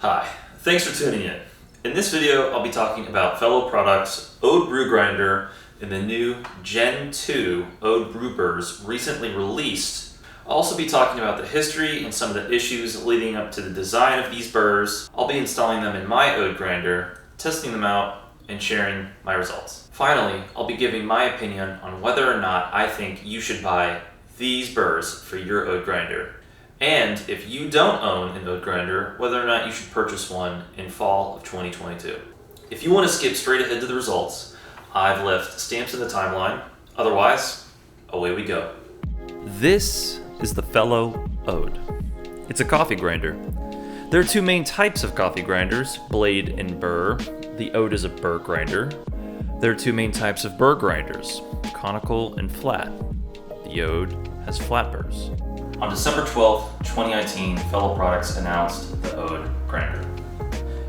Hi, thanks for tuning in. In this video, I'll be talking about fellow products Ode Brew Grinder and the new Gen 2 Ode Brew Burrs recently released. I'll also be talking about the history and some of the issues leading up to the design of these burrs. I'll be installing them in my Ode Grinder, testing them out, and sharing my results. Finally, I'll be giving my opinion on whether or not I think you should buy these burrs for your Ode Grinder. And if you don't own an Ode Grinder, whether or not you should purchase one in fall of 2022. If you want to skip straight ahead to the results, I've left stamps in the timeline. Otherwise, away we go. This is the fellow Ode. It's a coffee grinder. There are two main types of coffee grinders, blade and burr. The Ode is a burr grinder. There are two main types of burr grinders, conical and flat. The Ode has flat burrs. On December 12th, 2019, Fellow Products announced the Ode Grinder.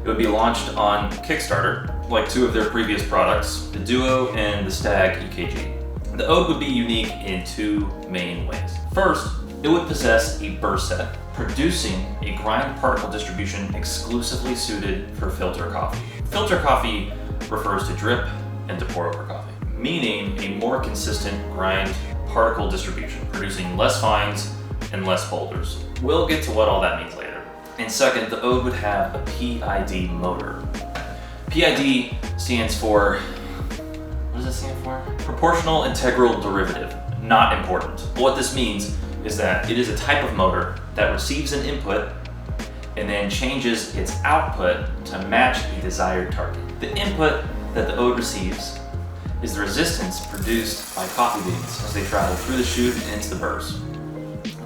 It would be launched on Kickstarter, like two of their previous products, the Duo and the Stag EKG. The Ode would be unique in two main ways. First, it would possess a burr set, producing a grind particle distribution exclusively suited for filter coffee. Filter coffee refers to drip and to pour over coffee, meaning a more consistent grind particle distribution, producing less fines and less boulders. We'll get to what all that means later. And second, the Ode would have a PID motor. PID stands for, what does it stand for? Proportional Integral Derivative. Not important. What this means is that it is a type of motor that receives an input and then changes its output to match the desired target. The input that the Ode receives is the resistance produced by coffee beans as they travel through the chute and into the burrs.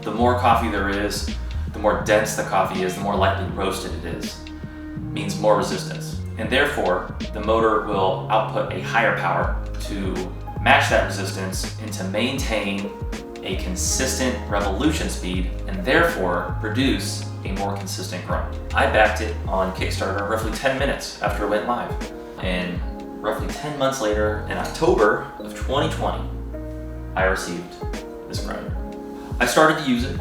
The more coffee there is, the more dense the coffee is, the more lightly roasted it is. Means more resistance. And therefore, the motor will output a higher power to match that resistance and to maintain a consistent revolution speed and therefore produce a more consistent grind. I backed it on Kickstarter roughly 10 minutes after it went live. And roughly 10 months later, in October of 2020, I received this grinder. I started to use it,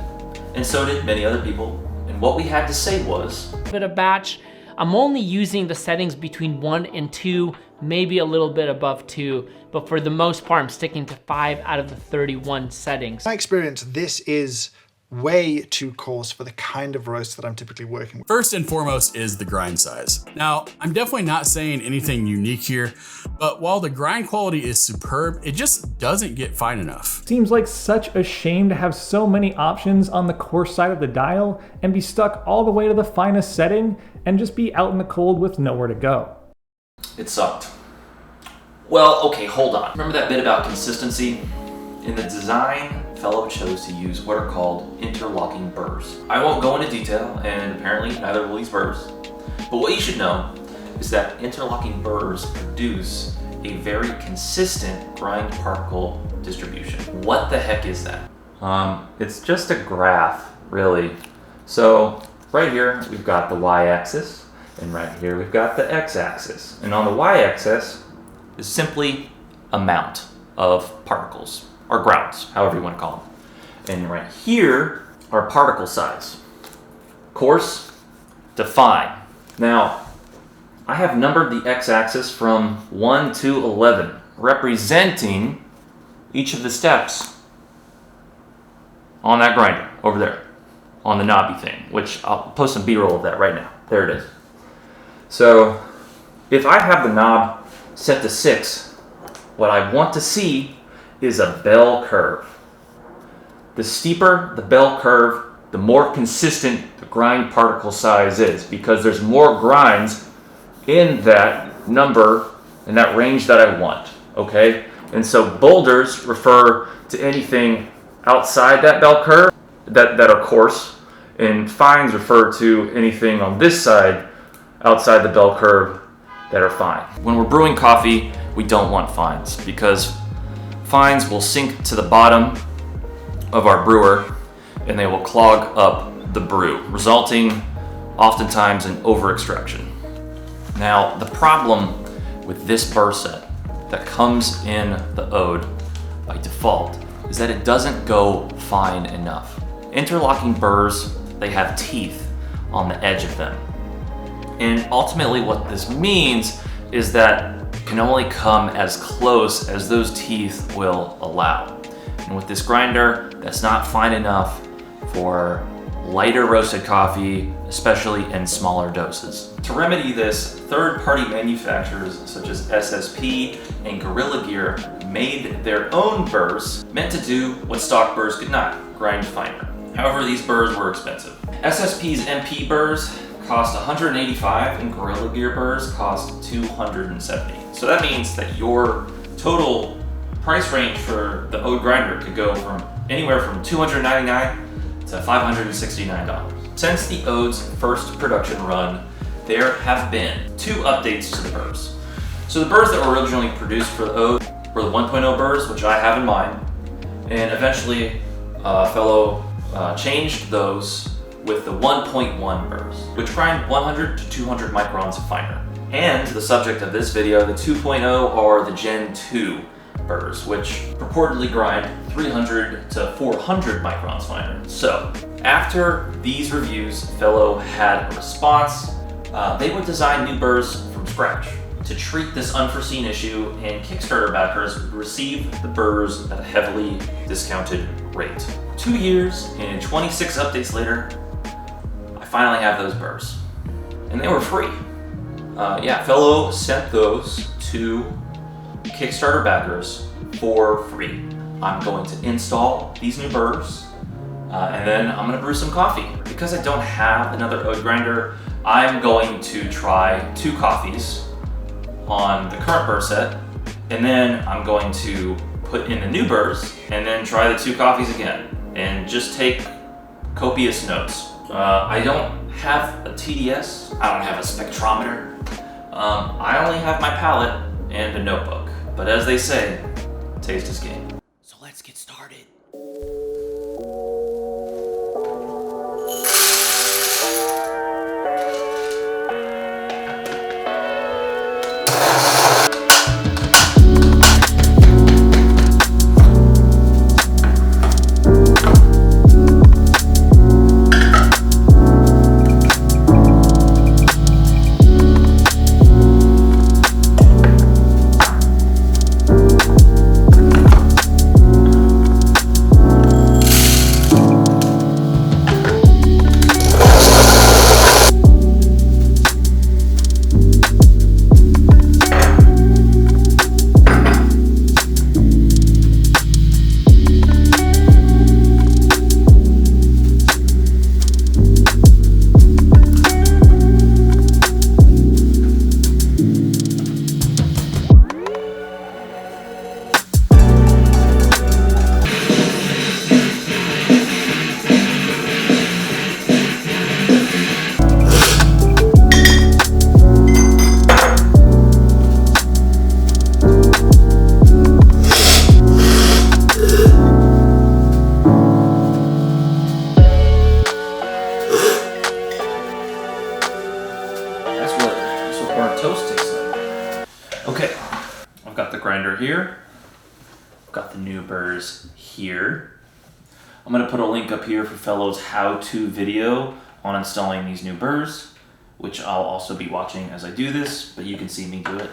and so did many other people, and what we had to say was, bit of batch, I'm only using the settings between 1 and 2, maybe a little bit above 2, but for the most part, I'm sticking to 5 out of the 31 settings. In my experience, this is way too coarse for the kind of roast that I'm typically working with. First and foremost is the grind size. Now, I'm definitely not saying anything unique here, but while the grind quality is superb, it just doesn't get fine enough. Seems like such a shame to have so many options on the coarse side of the dial and be stuck all the way to the finest setting and just be out in the cold with nowhere to go. it sucked. Well, okay, hold on. Remember that bit about consistency? In the design, Fellow chose to use what are called interlocking burrs. I won't go into detail, and apparently neither will these burrs. But what you should know is that interlocking burrs produce a very consistent grind particle distribution. What the heck is that? It's just a graph, really. So right here, we've got the y-axis, and right here, we've got the x-axis. And on the y-axis is simply amount of particles, or grounds, however you want to call them. And right here are particle size. Coarse to fine. Now, I have numbered the x-axis from 1 to 11, representing each of the steps on that grinder over there, on the knobby thing, which I'll post some B-roll of that right now. There it is. So, if I have the knob set to 6, what I want to see is a bell curve. The steeper the bell curve, the more consistent the grind particle size is, because there's more grinds in that number, in that range that I want, okay? And so boulders refer to anything outside that bell curve that are coarse, and fines refer to anything on this side outside the bell curve that are fine. When we're brewing coffee, we don't want fines, because fines will sink to the bottom of our brewer and they will clog up the brew, resulting oftentimes in over-extraction. Now, the problem with this burr set that comes in the Ode by default is that it doesn't go fine enough. Interlocking burrs, they have teeth on the edge of them. And ultimately what this means is that it can only come as close as those teeth will allow. And with this grinder, that's not fine enough for lighter roasted coffee, especially in smaller doses. To remedy this, third-party manufacturers such as SSP and Gorilla Gear made their own burrs meant to do what stock burrs could not, grind finer. However, these burrs were expensive. SSP's MP burrs cost $185 and Gorilla Gear burrs cost $270. So that means that your total price range for the Ode grinder could go from anywhere from $299 to $569. Since the Ode's first production run, there have been 2 updates to the burrs. So the burrs that were originally produced for the Ode were the 1.0 burrs, which I have in mind, and eventually Fellow changed those with the 1.1 burrs, which grind 100 to 200 microns finer. And the subject of this video, the 2.0 are the Gen 2 burrs, which purportedly grind 300 to 400 microns finer. So after these reviews, Fellow had a response. They would design new burrs from scratch to treat this unforeseen issue, and Kickstarter backers would receive the burrs at a heavily discounted rate. 2 years and 26 updates later, I finally have those burrs, and they were free. Fellow sent those to Kickstarter backers for free. I'm going to install these new burrs, and then I'm gonna brew some coffee. Because I don't have another Ode grinder, I'm going to try 2 coffees on the current burr set, and then I'm going to put in the new burrs, and then try the 2 coffees again, and just take copious notes. I don't have a TDS, I don't have a spectrometer. I only have my palette and a notebook. But as they say, taste is king. So let's get started. Okay, I've got the grinder here. I've got the new burrs here. I'm gonna put a link up here for Fellow's how-to video on installing these new burrs, which I'll also be watching as I do this, but you can see me do it.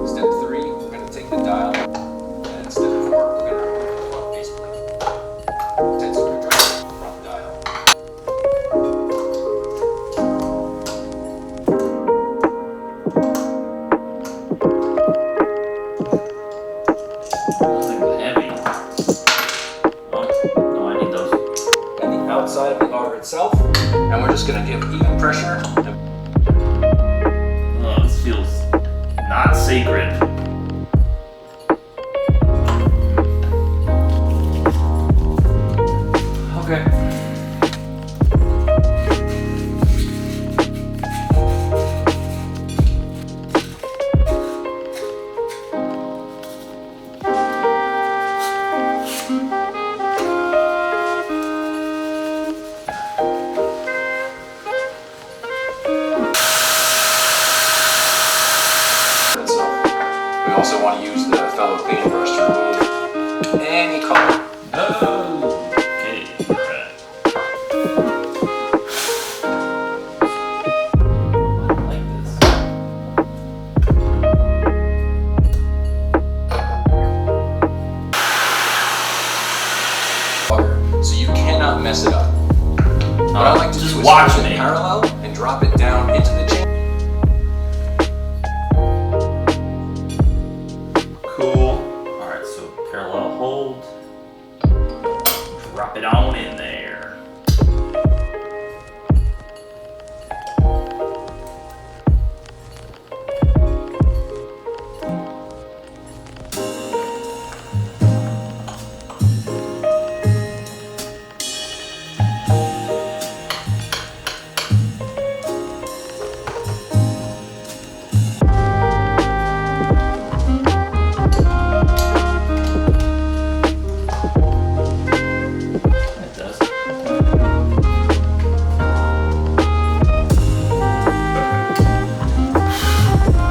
Step 3, we're going to take the dial, and step 4, we're going to plug base plate. 10 screwdriver, front dial. Those things are heavy. Oh, no, I need those. And the outside of the auger itself, and we're just going to give even pressure. Oh, this feels not sacred. Okay. Itself. the fellow cleaning brush to remove any color. Okay, alright. I like this. So you cannot mess it up. What I like to just do is watch hold it me. parallel and drop it down into the chain. Cool. Alright, so parallel hold. Drop it on in there. That does.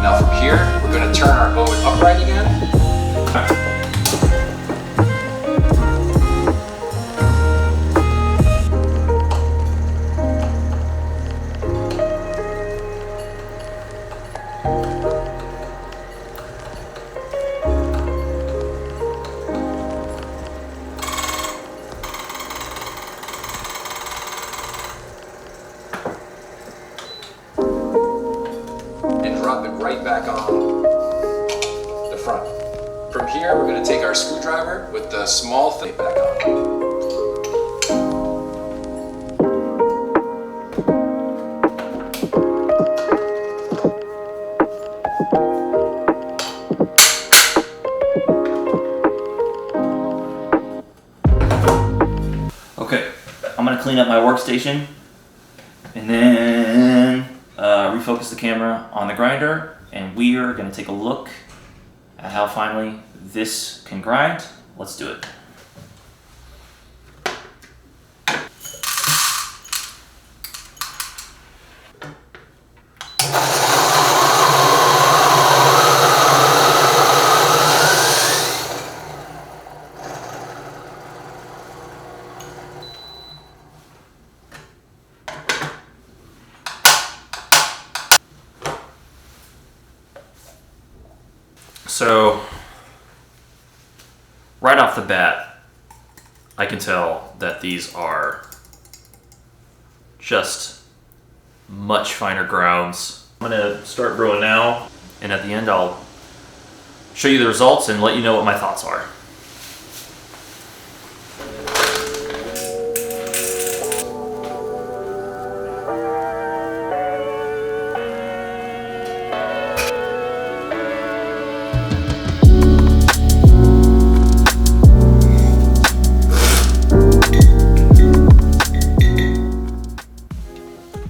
Now from here, we're going to turn our Ode upright again. And drop it right back on the front. From here, we're going to take our screwdriver with the small thing back on. Okay, I'm gonna clean up my workstation and then refocus the camera on the grinder, and we are gonna take a look at how finely this can grind. Let's do it. So, right off the bat, I can tell that these are just much finer grounds. I'm gonna start brewing now, and at the end I'll show you the results and let you know what my thoughts are.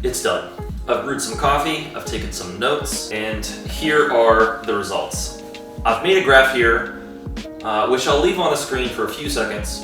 It's done. I've brewed some coffee, I've taken some notes, and here are the results. I've made a graph here, which I'll leave on the screen for a few seconds,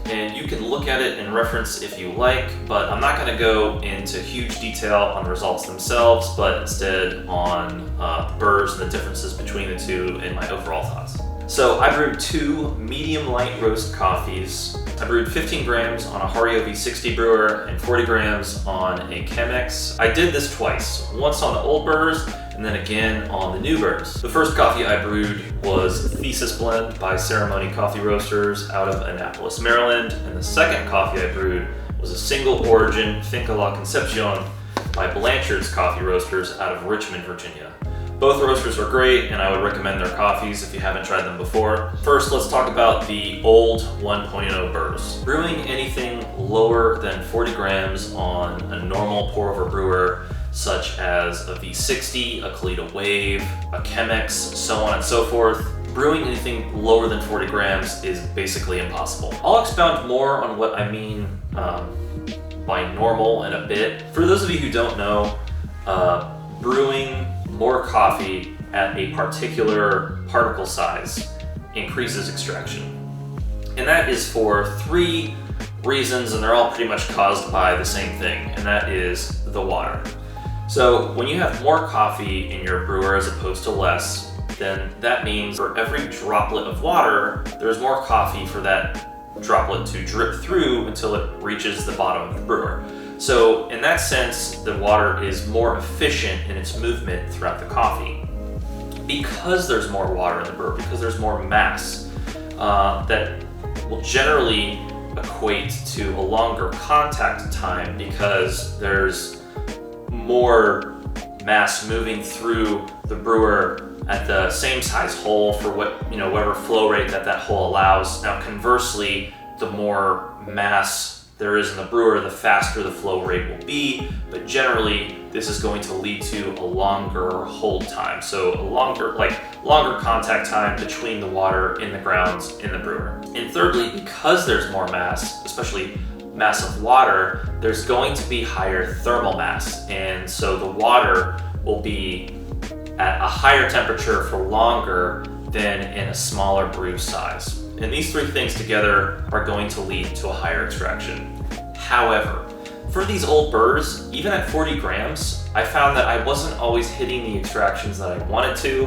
and you can look at it and reference if you like, but I'm not going to go into huge detail on the results themselves, but instead on burrs and the differences between the two and my overall thoughts. So I brewed 2 medium light roast coffees. I brewed 15 grams on a Henyao V60 brewer and 40 grams on a Chemex. I did this twice, once on the old burrs and then again on the new burrs. The first coffee I brewed was Thesis Blend by Ceremony Coffee Roasters out of Annapolis, Maryland, and the second coffee I brewed was a single origin Finca La Concepcion by Blanchard's Coffee Roasters out of Richmond, Virginia. Both roasters are great, and I would recommend their coffees if you haven't tried them before. First, let's talk about the old 1.0 burrs. Brewing anything lower than 40 grams on a normal pour-over brewer, such as a V60, a Kalita Wave, a Chemex, so on and so forth, brewing anything lower than 40 grams is basically impossible. I'll expound more on what I mean by normal in a bit. For those of you who don't know, brewing more coffee at a particular particle size increases extraction. And that is for 3 reasons, and they're all pretty much caused by the same thing, and that is the water. So when you have more coffee in your brewer as opposed to less, then that means for every droplet of water, there's more coffee for that droplet to drip through until it reaches the bottom of the brewer. So in that sense, the water is more efficient in its movement throughout the coffee. Because there's more water in the brewer, because there's more mass, that will generally equate to a longer contact time because there's more mass moving through the brewer at the same size hole for whatever flow rate that hole allows. Now conversely, the more mass there is in the brewer, the faster the flow rate will be, but generally this is going to lead to a longer hold time. So a longer contact time between the water in the grounds in the brewer. And thirdly, because there's more mass, especially mass of water, there's going to be higher thermal mass. And so the water will be at a higher temperature for longer than in a smaller brew size. And these three things together are going to lead to a higher extraction. However, for these old burrs, even at 40 grams, I found that I wasn't always hitting the extractions that I wanted to.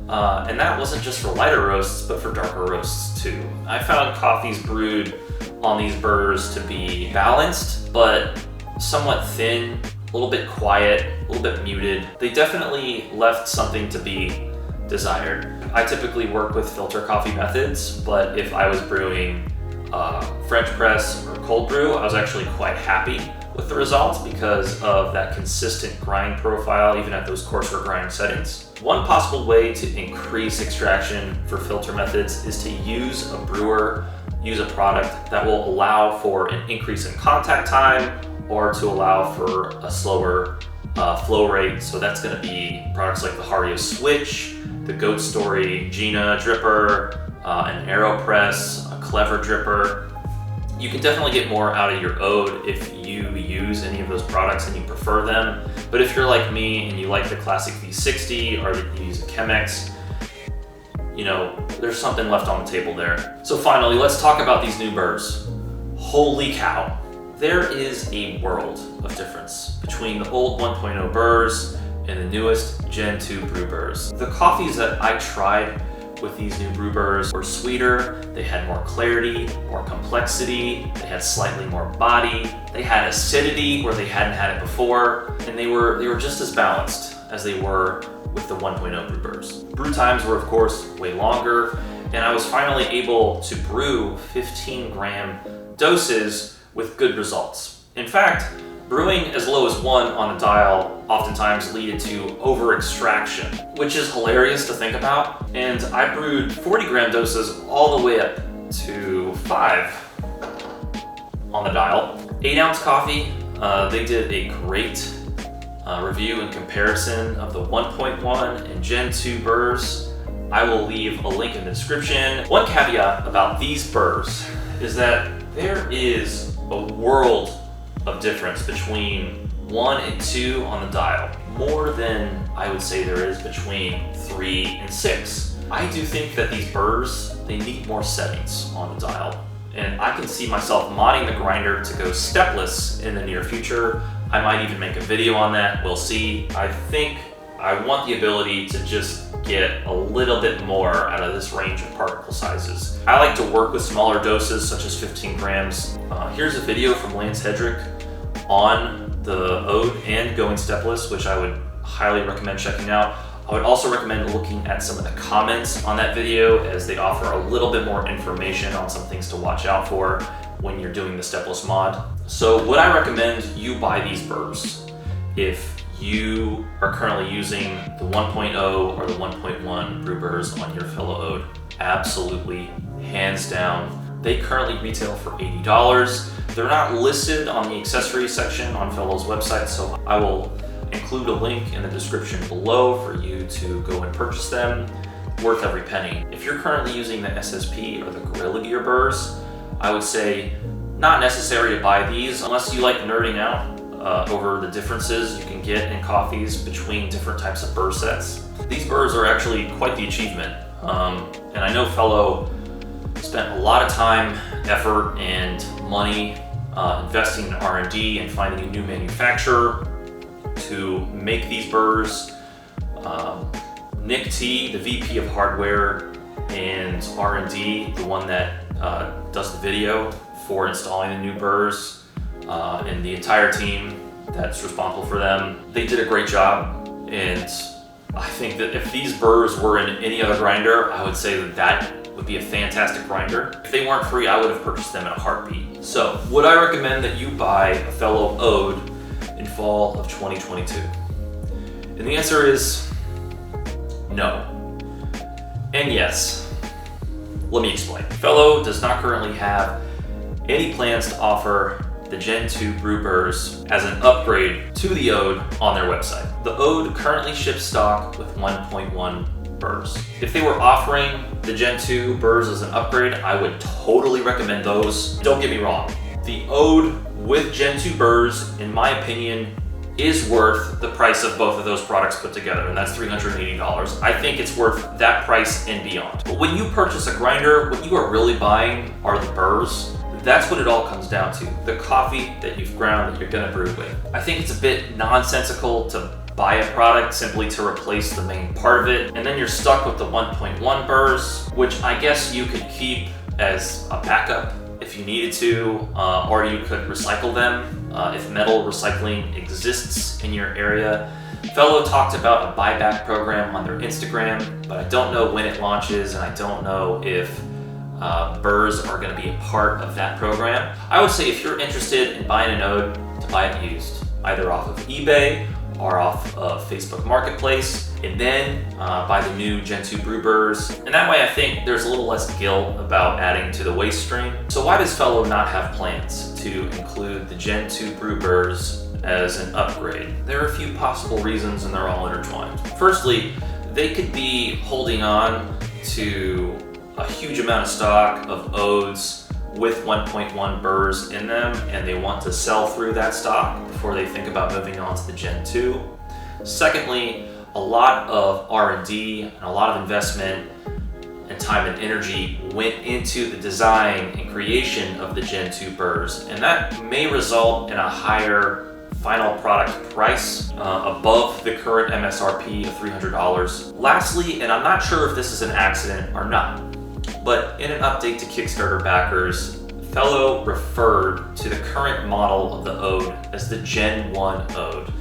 And that wasn't just for lighter roasts, but for darker roasts too. I found coffees brewed on these burrs to be balanced, but somewhat thin, a little bit quiet, a little bit muted. They definitely left something to be desired. I typically work with filter coffee methods, but if I was brewing French press or cold brew, I was actually quite happy with the results because of that consistent grind profile, even at those coarser grind settings. One possible way to increase extraction for filter methods is to use a product that will allow for an increase in contact time or to allow for a slower flow rate. So that's going to be products like the Hario Switch, the Goat Story Gina dripper, an AeroPress, a Clever dripper. You can definitely get more out of your Ode if you use any of those products and you prefer them. But if you're like me and you like the classic V60 or you use a Chemex, there's something left on the table there. So finally, let's talk about these new burrs. Holy cow. There is a world of difference between the old 1.0 burrs and the newest Gen 2 Brew Burrs. The coffees that I tried with these new Brew Burrs were sweeter, they had more clarity, more complexity, they had slightly more body, they had acidity where they hadn't had it before, and they were just as balanced as they were with the 1.0 Brew Burrs. Brew times were of course way longer, and I was finally able to brew 15-gram doses with good results. In fact, brewing as low as 1 on the dial oftentimes leaded to over-extraction, which is hilarious to think about. And I brewed 40-gram doses all the way up to 5 on the dial. 8-ounce coffee, they did a great review and comparison of the 1.1 and Gen 2 burrs. I will leave a link in the description. One caveat about these burrs is that there is a world of difference between 1 and 2 on the dial, more than I would say there is between 3 and 6. I do think that these burrs, they need more settings on the dial, and I can see myself modding the grinder to go stepless in the near future. I might even make a video on that, we'll see. I think I want the ability to just get a little bit more out of this range of particle sizes. I like to work with smaller doses, such as 15 grams. Here's a video from Lance Hedrick on the Ode and going stepless, which I would highly recommend checking out. I would also recommend looking at some of the comments on that video, as they offer a little bit more information on some things to watch out for when you're doing the stepless mod. So would I recommend you buy these burrs if you are currently using the 1.0 or the 1.1 Brew Burrs on your fellow Ode? Absolutely, hands down. They currently retail for $80. They're not listed on the accessories section on Fellow's website, so I will include a link in the description below for you to go and purchase them. Worth every penny. If you're currently using the SSP or the Gorilla Gear burrs, I would say not necessary to buy these unless you like nerding out over the differences you can get in coffees between different types of burr sets. These burrs are actually quite the achievement, and I know Fellow spent a lot of time, effort, and money investing in R&D and finding a new manufacturer to make these burrs. Nick T, the VP of hardware and R&D, the one that does the video for installing the new Burrs, and the entire team that's responsible for them, they did a great job. And I think that if these Burrs were in any other grinder, I would say that that would be a fantastic grinder. If they weren't free, I would have purchased them in a heartbeat. So, would I recommend that you buy a fellow Ode in fall of 2022? And the answer is no. And yes. Let me explain. Fellow does not currently have any plans to offer the Gen 2 Brew Burrs as an upgrade to the Ode on their website. The Ode currently ships stock with 1.1 Burrs. If they were offering the Gen 2 Burrs as an upgrade, I would totally recommend those. Don't get me wrong. The Ode with Gen 2 Burrs, in my opinion, is worth the price of both of those products put together, and that's $380. I think it's worth that price and beyond. But when you purchase a grinder, what you are really buying are the Burrs. That's what it all comes down to, the coffee that you've ground that you're gonna brew with. I think it's a bit nonsensical to buy a product simply to replace the main part of it, and then you're stuck with the 1.1 Burrs, which I guess you could keep as a backup if you needed to, or you could recycle them if metal recycling exists in your area. Fellow talked about a buyback program on their Instagram, but I don't know when it launches, and I don't know if Burrs are going to be a part of that program. I would say if you're interested in buying an Ode, to buy it used, either off of eBay or off of Facebook Marketplace, and then buy the new Gen 2 Brew Burrs. And that way I think there's a little less guilt about adding to the waste stream. So why does Fellow not have plans to include the Gen 2 Brew Burrs as an upgrade? There are a few possible reasons, and they're all intertwined. Firstly, they could be holding on to a huge amount of stock of Odes with 1.1 Burrs in them, and they want to sell through that stock before they think about moving on to the Gen 2. Secondly, a lot of R&D and a lot of investment and time and energy went into the design and creation of the Gen 2 Burrs, and that may result in a higher final product price above the current MSRP of $300. Lastly, and I'm not sure if this is an accident or not, but in an update to Kickstarter backers, Fellow referred to the current model of the Ode as the Gen 1 Ode,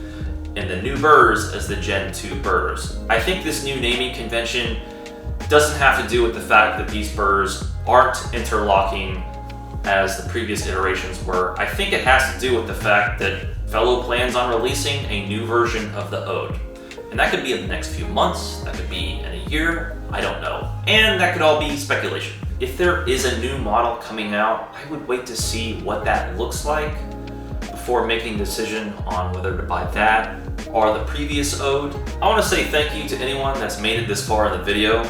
and the new Burrs as the Gen 2 Burrs. I think this new naming convention doesn't have to do with the fact that these Burrs aren't interlocking as the previous iterations were. I think it has to do with the fact that Fellow plans on releasing a new version of the Ode. And that could be in the next few months, that could be in a year, I don't know. And that could all be speculation. If there is a new model coming out, I would wait to see what that looks like before making a decision on whether to buy that or the previous Ode. I want to say thank you to anyone that's made it this far in the video.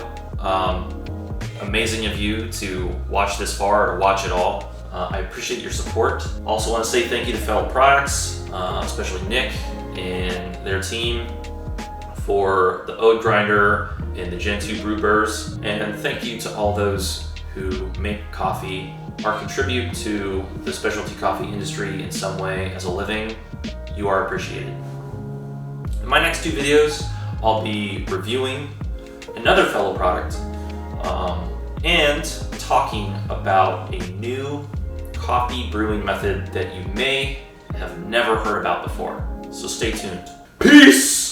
Amazing of you to watch this far or watch it all. I appreciate your support. Also want to say thank you to Fellow Products, especially Nick and their team, for the Ode Grinder and the Gen 2 Brew Burrs. And thank you to all those who make coffee or contribute to the specialty coffee industry in some way as a living. You are appreciated. In my next two videos, I'll be reviewing another Fellow product and talking about a new coffee brewing method that you may have never heard about before. So stay tuned. Peace!